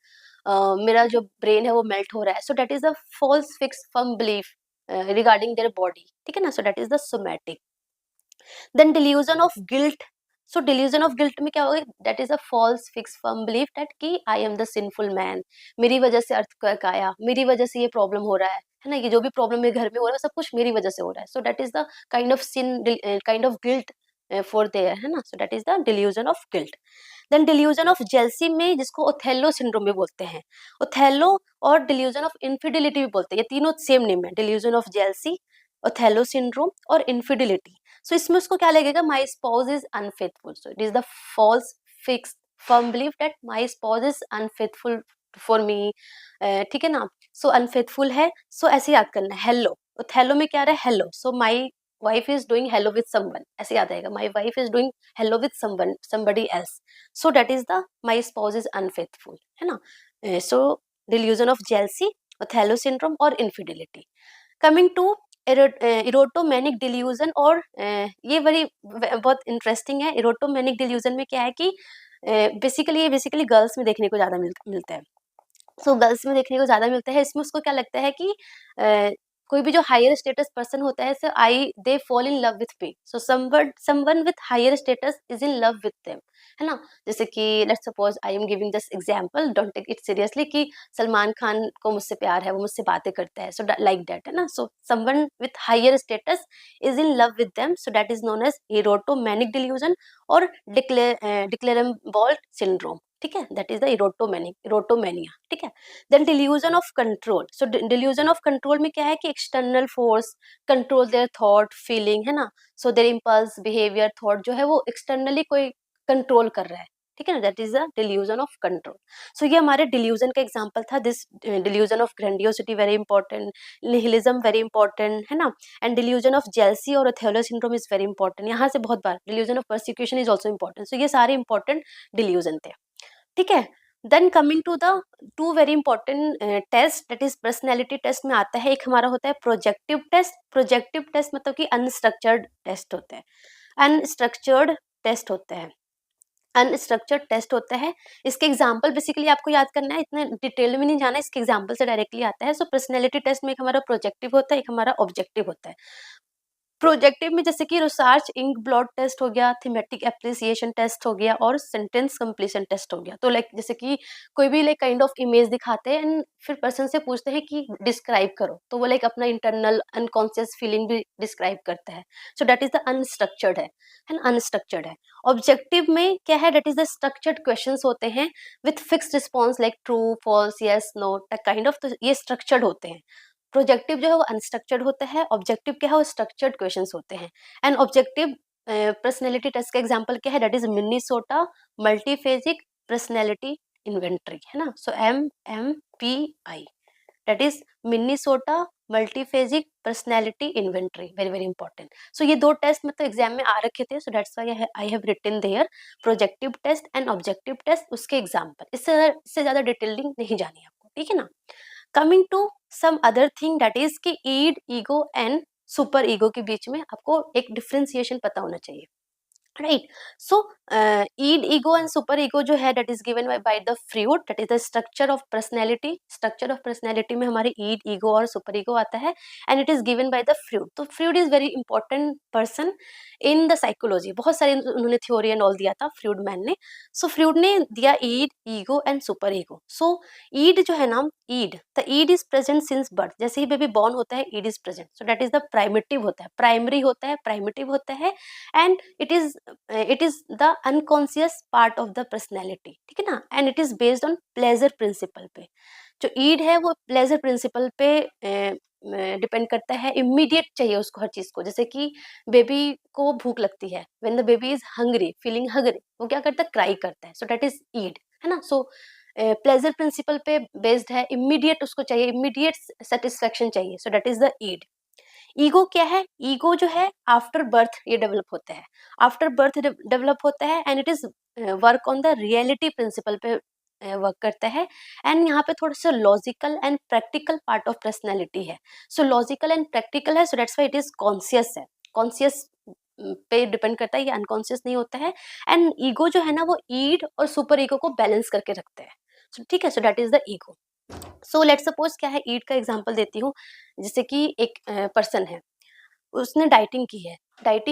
मेरा जो ब्रेन है वो मेल्ट हो रहा है. So that is the false fix firm belief regarding their body. ठीक है ना. So that is the somatic. Then delusion of guilt. So delusion of guilt में क्या होगा, that is a false fix firm belief that कि I am the sinful man, मेरी वजह से अर्थक्वेक आया, मेरी वजह से ये प्रॉब्लम हो रहा है ना. ये जो भी प्रॉब्लम मेरे घर में हो रहा है सब कुछ मेरी वजह से हो रहा है. So that is the kind of sin, kind of guilt for their, है ना. So that is the delusion of guilt. Then delusion of jealousy में, जिसको ओथेलो सिंड्रोम भी बोलते हैं, ओथेलो और डिल्यूजन ऑफ इनफिडिलिटी भी बोलते हैं, ये तीनों सेम नेम है, delusion of jealousy, Othello syndrome और इनफिडिलिटी. सो इसमें उसको क्या लगेगा, my spouse is unfaithful. So it is the false fix firm belief that my spouse is unfaithful for me. ठीक है ना. सो अनफेथफुल है. सो ऐसे याद करना है. हेलो, ओथेलो में क्या आ रहा है, hello. So my wife is doing hello with someone, ऐसे याद आएगा, my wife is doing hello with someone, somebody else. So that is the my spouse is unfaithful, है ना. So delusion of jealousy, Othello syndrome और infidelity. Coming to इरोटोमेनिक डिल्यूजन, और ये बहुत इंटरेस्टिंग है. इरोटोमेनिक डिल्यूजन में क्या है कि बेसिकली गर्ल्स में देखने को ज्यादा मिलता है. सो गर्ल्स में देखने को ज्यादा मिलता है. इसमें उसको क्या लगता है कि कोई भी जो हायर स्टेटस पर्सन होता है, so they fall in love with me. So someone with higher status is in love with them, है ना. जैसे कि let's suppose I am giving this example, don't take it seriously, कि सलमान खान को मुझसे प्यार है, वो मुझसे बातें करता है. सो लाइक दैट, है ना. So someone with higher status is in love with them. So that is known as erotomanic delusion और डिक्लेरेम्बॉल्ट सिंड्रोम. ठीक है, दैट इज द इरोटोमेनिया, ठीक है। Then delusion of control, so delusion of control में क्या है कि external force control their thought feeling, है ना, so their impulse behaviour thought जो है वो एक्सटर्नली कोई कंट्रोल कर रहा है, ठीक है ना, that is the delusion of control. So ये हमारे डिल्यूजन का एग्जांपल था, this delusion of grandiosity very important, nihilism very important, है ना, एंड डिल्यूजन ऑफ जेलसी और Othello syndrome is very important, यहाँ से बहुत बार delusion of persecution is also important. So ये सारे इंपॉर्टेंट डिल्यूजन थे, ठीक है। Then coming to the two very important test, that is personality test में आता है, एक हमारा होता है प्रोजेक्टिव टेस्ट। प्रोजेक्टिव टेस्ट मतलब कि अनस्ट्रक्चर्ड टेस्ट होते हैं, अनस्ट्रक्चर्ड टेस्ट होते हैं, अनस्ट्रक्चर्ड टेस्ट होता है। इसके एग्जाम्पल बेसिकली आपको याद करना है, इतने डिटेल में नहीं जाना, इसके एग्जाम्पल से डायरेक्टली आता है। सो पर्सनैलिटी टेस्ट में एक हमारा प्रोजेक्टिव होता है, एक हमारा ऑब्जेक्टिव होता है। प्रोजेक्टिव में जैसे कि रिसर्च इंक ब्लॉट टेस्ट हो गया, थीमेटिक एप्रिसिएशन टेस्ट हो गया और सेंटेंस कंप्लीशन टेस्ट हो गया। तो लाइक जैसे कि कोई भी लाइक काइंड ऑफ इमेज दिखाते हैं एंड फिर पर्सन से पूछते हैं कि डिस्क्राइब करो, तो वो लाइक अपना इंटरनल अनकॉन्शियस फीलिंग भी डिस्क्राइब करता है। So that is the unstructured है ना, अनस्ट्रक्चर्ड है। ऑब्जेक्टिव में क्या है, that is the structured questions होते हैं with fixed response like true false yes no kind of, तो ये स्ट्रक्चर्ड होते हैं। प्रोजेक्टिव जो है वो अनस्ट्रक्चर्ड होता है, ऑब्जेक्टिव क्या है वो स्ट्रक्चर्ड क्वेश्चंस होते हैं। एंड ऑब्जेक्टिव पर्सनैलिटी टेस्ट का एग्जांपल क्या है, that is Minnesota multiphasic personality inventory, है ना, so MMPI, that is Minnesota multiphasic personality inventory, very very important. So ये दो टेस्ट मतलब एग्जाम में आ रखे थे, so that's why I have written their projective test and objective test, उसके एग्जांपल, इससे ज्यादा डिटेलिंग नहीं जानी है आपको, ठीक है ना। Coming to some other thing, that is कि id ego and super ego के बीच में आपको एक डिफ्रेंसिएशन पता होना चाहिए, right. So id ego and super ego जो है that is given by the Freud, that is the structure of personality. Structure of personality में हमारे ईड ईगो और सुपर ईगो आता है and it is given by the Freud. तो Freud is very important person in the psychology, बहुत सारे उन्होंने थ्योरी एंड ऑल दिया था फ्रूड मैन ने। सो फ्रूड ने दिया id ego and super ego. So id जो है ना, id, the id is present since birth, जैसे ही बेबी बॉर्न होता है id is present, so that is the primitive होता है, प्राइमरी होता है, प्राइमेटिव होता है and it is the unconscious part of the personality, ठीक है ना, and it is based on pleasure principle पे। जो ईड है वो प्लेजर प्रिंसिपल पे डिपेंड करता है, इमीडिएट चाहिए उसको हर चीज को, जैसे कि बेबी को भूख लगती है, when the baby is hungry feeling hungry, वो क्या करता है, क्राई करता है, सो दैट इज ईड, है ना। सो प्लेजर प्रिंसिपल पे बेस्ड है, इमीडिएट उसको चाहिए, इमीडिएट सेटिस्फेक्शन चाहिए, so that is the id. Ego क्या है, ईगो जो है आफ्टर बर्थ ये डेवलप होता है, आफ्टर बर्थ डेवलप होता है and it is work on the reality principle पे वर्क करता है। एंड यहाँ पे थोड़ा सा logical and practical part of personality है। सो लॉजिकल एंड प्रैक्टिकल है, so that's why it is conscious है, कॉन्शियस पे डिपेंड करता है, ये अनकॉन्शियस नहीं होता है। एंड ईगो जो है ना वो ईड और सुपर ईगो को बैलेंस करके रखते हैं, सो ठीक है, so that is the ego. So let suppose क्या है, ईड का एग्जांपल देती हूँ, जैसे कि एक पर्सन है, उसने डाइटिंग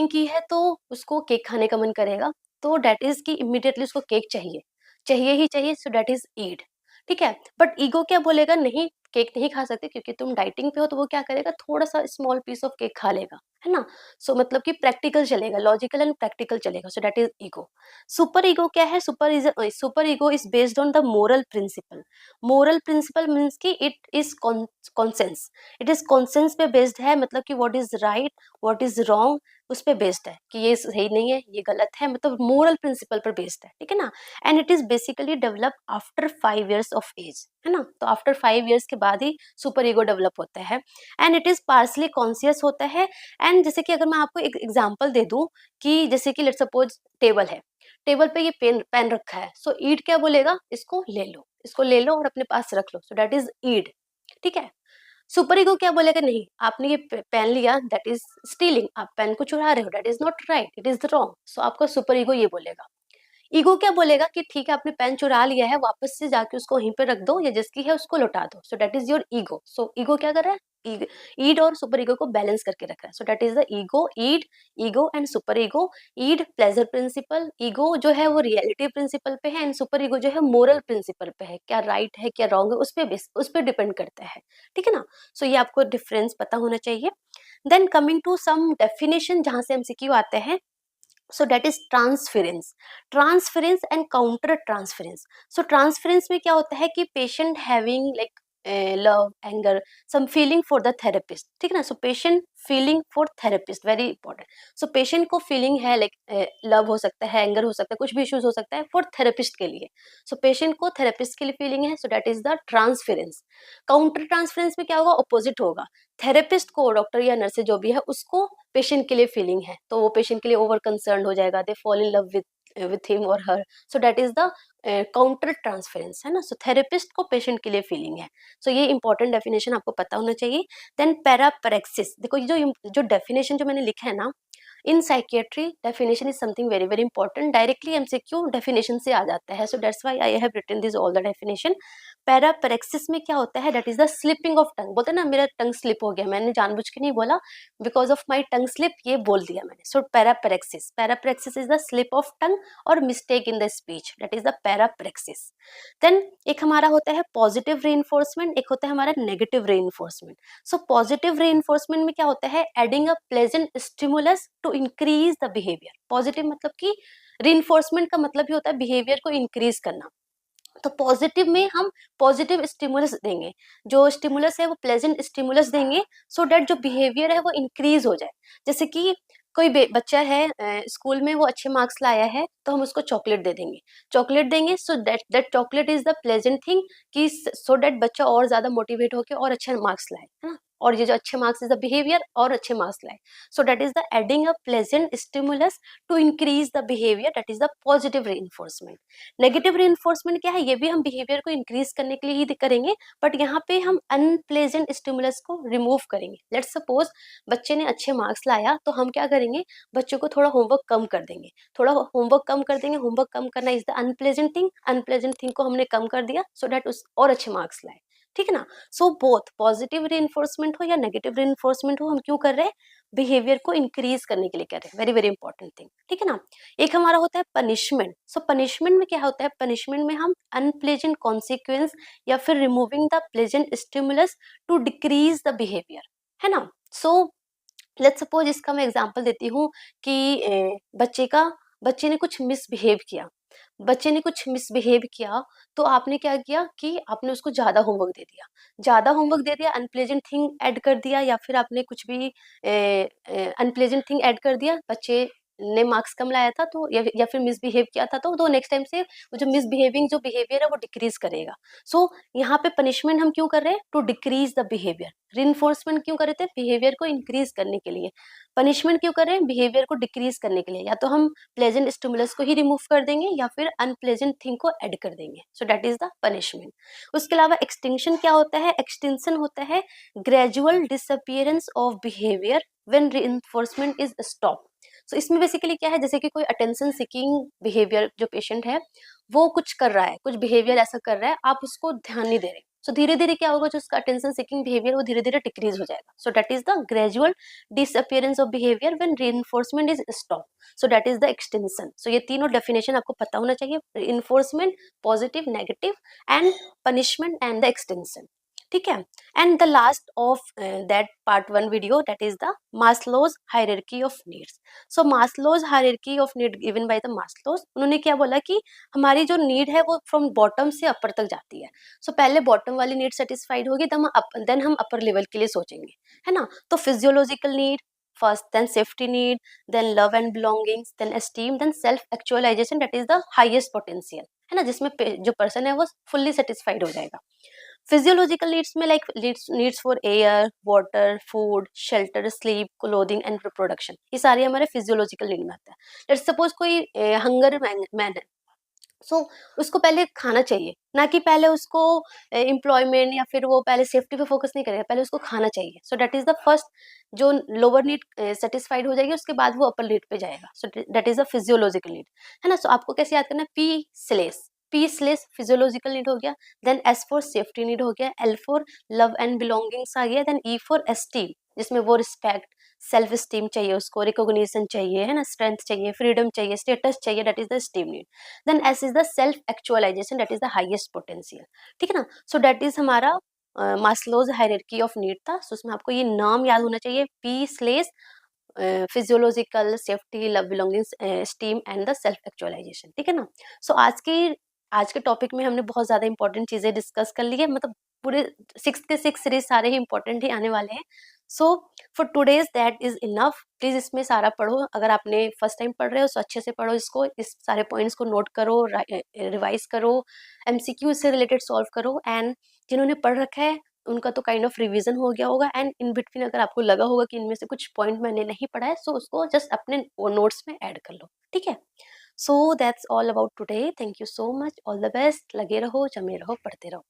की है तो उसको केक खाने का मन करेगा, तो डेट इज कि इमिडिएटली उसको केक चाहिए, चाहिए ही चाहिए, सो डेट इज ईड, ठीक है। बट ईगो क्या बोलेगा, नहीं केक नहीं खा सकते क्योंकि तुम डाइटिंग पे हो, तो वो क्या करेगा, थोड़ा सा स्मॉल पीस ऑफ केक खा लेगा, है ना। सो मतलब कि प्रैक्टिकल चलेगा, लॉजिकल एंड प्रैक्टिकल चलेगा, so that is ego. Superego क्या है, superego is based on the moral principle. Moral principle means कि it is conscience, it is conscience पे बेस्ड है, मतलब कि what is right what is wrong उस पे बेस्ड है, कि ये सही नहीं है ये गलत है, मतलब मोरल प्रिंसिपल पर बेस्ड है, ठीक है ना। And it is basically develop after 5 years of age, है ना, तो आफ्टर 5 years के बाद ही सुपर ईगो डेवलप होता है। And it is partly conscious होता है। एंड जैसे कि अगर मैं आपको एक एग्जांपल दे दूं, कि जैसे कि लेट सपोज टेबल है, टेबल पे ये पेन पेन रखा है, सो ईड क्या बोलेगा, इसको ले लो, इसको ले लो और अपने पास रख लो, सो दैट इज ईड, ठीक है। सुपर ईगो क्या बोलेगा, नहीं आपने ये पेन लिया, दैट इज स्टीलिंग, आप पेन को चुरा रहे हो, that is not right, it is wrong, so आपका सुपर ईगो ये बोलेगा। ईगो क्या बोलेगा कि ठीक है आपने पेन चुरा लिया है, वापस से जाके उसको वहीं पे रख दो, या जिसकी है उसको लौटा दो, सो that is your ego. So ego क्या कर रहा है, ईड और सुपर ईगो को बैलेंस करके रख रहा है, so that is the ego. Ego and super ego, id pleasure principle, ego जो है वो रियलिटी प्रिंसिपल पे है, एंड सुपर ईगो जो है मोरल प्रिंसिपल पे है, क्या राइट है क्या रॉन्ग है उस पे डिपेंड करता है, ठीक है ना। सो ये आपको डिफरेंस पता होना चाहिए। Then coming to some definition, जहां से एमसीक्यू आते हैं, so that is transference, transference and counter transference. So transference में क्या होता है कि patient having like love anger some feeling for the therapist, ठीक है ना। So patient feeling for therapist very important. So patient को फीलिंग है लाइक लव हो सकता है, एंगर हो सकता है, कुछ भी इश्यूज हो सकता है फॉर थेरेपिस्ट के लिए। सो पेशेंट को थेरेपिस्ट के लिए फीलिंग है, so that is the transference. Counter transference में क्या होगा, ऑपोजिट होगा। थेरेपिस्ट को, डॉक्टर या नर्स जो भी है उसको पेशेंट के लिए फीलिंग है, तो वो पेशेंट के लिए ओवर कंसर्न हो जाएगा, they fall in love with him और her. So that is the counter transference, है ना। सो थेरेपिस्ट को पेशेंट के लिए फीलिंग है। सो ये इंपॉर्टेंट डेफिनेशन आपको पता होना चाहिए। देन पैरापरेक्सिस, देखो ये जो डेफिनेशन जो मैंने लिखा है ना, in psychiatry definition is something very very important, directly MCQ definition से आ जाता है। So that's why I have written this all the definition. Parapraxis में क्या होता है, that is the slipping of tongue. बोलते हैं ना मेरा टंग स्लिप हो गया, मैंने जानबूझ के नहीं बोला, because of my tongue slip ये बोल दिया मैंने। So parapraxis, parapraxis is the slip of tongue और mistake in the speech, that is the parapraxis. Then एक हमारा होता है पॉजिटिव रीइंफोर्समेंट, एक होता है हमारा negative reinforcement. So positive reinforcement में क्या होता है, adding a pleasant stimulus to increase the behaviour. Positive मतलब कि रीइंफोर्समेंट का मतलब ही होता है बिहेवियर को इंक्रीज करना। तो पॉजिटिव में हम पॉजिटिव स्टिमुलस देंगे, जो स्टिमुलस है वो प्लेजेंट स्टिमुलस देंगे, सो दैट जो बिहेवियर है वो इंक्रीज हो जाए। जैसे कि कोई बच्चा है स्कूल में वो अच्छे मार्क्स लाया है, तो हम उसको चॉकलेट दे देंगे, चॉकलेट देंगे, so that that chocolate is the pleasant thing, कि सो दैट बच्चा और ज्यादा मोटिवेट होकर और अच्छे मार्क्स लाए, है ना। और ये जो अच्छे मार्क्स इज द बिहेवियर और अच्छे मार्क्स लाए। So that is the adding a pleasant stimulus to increase the behaviour, that is the positive reinforcement. Negative reinforcement क्या है, ये भी हम बिहेवियर को इंक्रीज करने के लिए ही करेंगे, बट यहाँ पे हम अनप्लेजेंट स्टिमुलस को रिमूव करेंगे। लेट्स सपोज बच्चे ने अच्छे मार्क्स लाया, तो हम क्या करेंगे, बच्चों को थोड़ा होमवर्क कम कर देंगे, थोड़ा होमवर्क कम कर देंगे। होमवर्क कम करना is the unpleasant thing, unpleasant thing को हमने कम कर दिया, सो दैट उस और अच्छे मार्क्स लाए, ठीक है ना। सो बोथ पॉजिटिव रीइंफोर्समेंट हो या नेगेटिव रीइंफोर्समेंट हो, हम क्यों कर रहे हैं, बिहेवियर को इंक्रीज करने के लिए कर रहे हैं, वेरी वेरी इंपॉर्टेंट थिंग, ठीक है ना। एक हमारा होता है पनिशमेंट। सो पनिशमेंट में क्या होता है, पनिशमेंट में हम अनप्लेजेंट कॉन्सिक्वेंस या फिर removing the pleasant stimulus to decrease the behaviour, है ना। सो लेट्स सपोज इसका मैं एग्जांपल देती हूँ कि बच्चे ने कुछ मिसबिहेव किया, बच्चे ने कुछ मिसबिहेव किया, तो आपने क्या किया कि आपने उसको ज्यादा होमवर्क दे दिया, ज्यादा होमवर्क दे दिया, अनप्लेजेंट थिंग ऐड कर दिया, या फिर आपने कुछ भी अनप्लेजेंट थिंग ऐड कर दिया, बच्चे ने मार्क्स कम लाया था, तो या फिर मिसबिहेव किया था, तो नेक्स्ट टाइम से वो जो मिसबिहेविंग जो बिहेवियर है वो डिक्रीज करेगा। सो यहाँ पे पनिशमेंट हम क्यों कर रहे हैं, to decrease the behaviour. Reinforcement क्यों कर रहे थे, बिहेवियर को इंक्रीज करने के लिए। पनिशमेंट क्यों कर रहे हैं, बिहेवियर को डिक्रीज करने के लिए। या तो हम प्लेजेंट स्टिमुलस को ही रिमूव कर देंगे, या फिर अनप्लेजेंट थिंग को ऐड कर देंगे, so that is the punishment. उसके अलावा एक्सटिंक्शन क्या होता है, एक्सटिंक्शन होता है gradual disappearance of behaviour when reinforcement is stop. So इसमें बेसिकली क्या है, जैसे कि कोई अटेंशन सीकिंग बिहेवियर जो पेशेंट है वो कुछ कर रहा है, कुछ बिहेवियर ऐसा कर रहा है, आप उसको ध्यान नहीं दे रहे, सो धीरे धीरे क्या होगा, जो उसका अटेंशन सीकिंग बिहेवियर वो धीरे धीरे डिक्रीज हो जाएगा। सो that is the gradual disappearance of behavior when reinforcement is stopped, so that is the extinction। so ये तीनों definition आपको पता होना चाहिए, reinforcement, positive, negative and punishment and the extinction, ठीक है। And the last of that part 1 video, that is the Maslow's hierarchy of needs. So Maslow's hierarchy of need given by the Maslow's, उन्होंने क्या बोला कि हमारी जो नीड है वो फ्रॉम बॉटम से अपर तक जाती है। सो पहले बॉटम वाली नीड सेटिस्फाइड होगी, देन हम अपर लेवल के लिए सोचेंगे, है ना। तो physiological need first, then safety need, then love and belongings, then esteem, then self actualisation, that is the highest potential, है ना, जिसमें जो पर्सन है वो फुल्ली सेटिस्फाइड हो जाएगा। फिजियोलॉजिकल नीड्स में like needs for air, water, food, shelter, sleep, clothing and reproduction, ये सारे हमारे फिजियोलॉजिकल नीड में आता है। लेट्स सपोज कोई हंगर मैन है, सो उसको पहले खाना चाहिए, ना कि पहले उसको एम्प्लॉयमेंट या फिर वो पहले सेफ्टी पे फोकस नहीं करेगा, पहले उसको खाना चाहिए। So that is the first, जो लोअर नीड सेटिस्फाइड हो जाएगी, उसके बाद वो अपर नीड पे जाएगा। सो that is the physiological need, है ना। सो आपको कैसे याद करना है, पी स्लेस फिजियोलॉजिकल नीड हो गया, then S for safety need हो गया, L for love and belongings आ गया, देन ई फॉर एस्टीम, जिसमें वो रिस्पेक्ट, सेल्फ स्टीम चाहिए, उसको रिकॉग्निशन चाहिए, है ना, स्ट्रेंथ चाहिए, फ्रीडम चाहिए, स्टेटस चाहिए, that is the esteem need. Then as is the self actualisation, that is the highest potential, ठीक है ना। सो दैट इज हमारा मास्लोज हायरार्की ऑफ नीड था। सो उसमें आपको ये नाम याद होना चाहिए, पी स्लेस physiological safety, love, belongings, esteem and the self actualisation, ठीक है ना। सो आज के टॉपिक में हमने बहुत ज्यादा इंपॉर्टेंट चीजें डिस्कस कर ली है, मतलब पूरे 6 के 6 सीरीज सारे ही इंपॉर्टेंट ही आने वाले हैं। So for today's that is enough. Please इसमें सारा पढ़ो, अगर आपने फर्स्ट टाइम पढ़ रहे हो तो अच्छे से पढ़ो इसको, इस सारे पॉइंट्स को नोट करो, रिवाइज करो, एमसीक्यू से रिलेटेड सॉल्व करो, एंड जिन्होंने पढ़ रखा है उनका तो काइंड ऑफ रिवीजन हो गया होगा, एंड इन बिटवीन अगर आपको लगा होगा कि इनमें से कुछ पॉइंट मैंने नहीं पढ़ा है, सो उसको जस्ट अपने नोट्स में ऐड कर लो, ठीक है। So that's all about today. Thank you so much, all the best, लगे रहो, जमे रहो, पढ़ते रहो।